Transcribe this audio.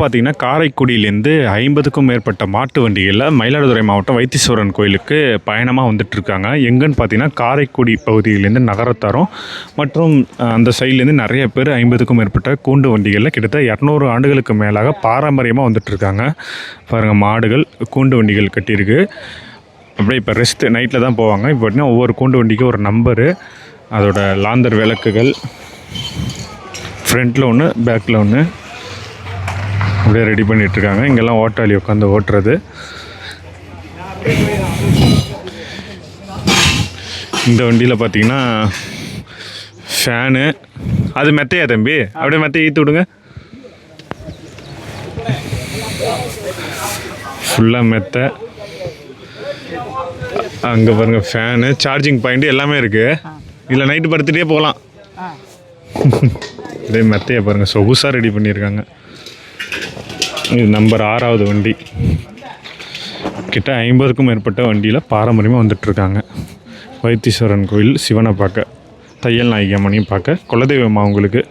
பார்த்தீங்கன்னா காரைக்குடியிலேருந்து 50க்கும் மேற்பட்ட மாட்டு வண்டிகளில் மயிலாடுதுறை மாவட்டம் வைத்தீஸ்வரன் கோயிலுக்கு பயணமாக வந்துட்டுருக்காங்க. எங்கன்னு பார்த்தீங்கன்னா காரைக்குடி பகுதியிலேருந்து நகரத்தாரும் மற்றும் அந்த சைட்லேருந்து நிறைய பேர் 50க்கும் மேற்பட்ட கூண்டு வண்டிகளில் கிட்டத்தட்ட 200 ஆண்டுகளுக்கு மேலாக பாரம்பரியமாக வந்துட்டுருக்காங்க. பாருங்கள், மாடுகள் கூண்டு வண்டிகள் கட்டியிருக்கு. அப்படியே இப்போ ரெஸ்ட்டு நைட்டில் தான் போவாங்க. இப்போ பார்த்தீங்கன்னா ஒவ்வொரு கூண்டு வண்டிக்கும் ஒரு நம்பரு, அதோட லாந்தர் விளக்குகள், ஃப்ரண்ட்டில் ஒன்று பேக்கில் ஒன்று அப்படியே ரெடி பண்ணிகிட்ருக்காங்க. இங்கெல்லாம் ஓட்டாளி உட்காந்து ஓட்டுறது. இந்த வண்டியில் பார்த்தீங்கன்னா ஃபேனு, அது மெத்தையா தம்பி? அப்படியே மெத்தையை ஈத்து விடுங்க. ஃபுல்லாக மெத்தை. அங்கே பாருங்கள் ஃபேனு, சார்ஜிங் பாயிண்ட்டு எல்லாமே இருக்குது. இல்லை நைட்டு படுத்துகிட்டே போகலாம். இதே மெத்தையை பாருங்கள், சொகுசாக ரெடி பண்ணியிருக்காங்க. இது நம்பர் 6வது வண்டி. கிட்ட 50க்கும் மேற்பட்ட வண்டியில் பாரம்பரியமாக வந்துட்டுருக்காங்க. வைத்தீஸ்வரன் கோயில், சிவனை பார்க்க, தையல் நாயகி அம்மனையும் பார்க்க, குலதெய்வம் அவங்களுக்கு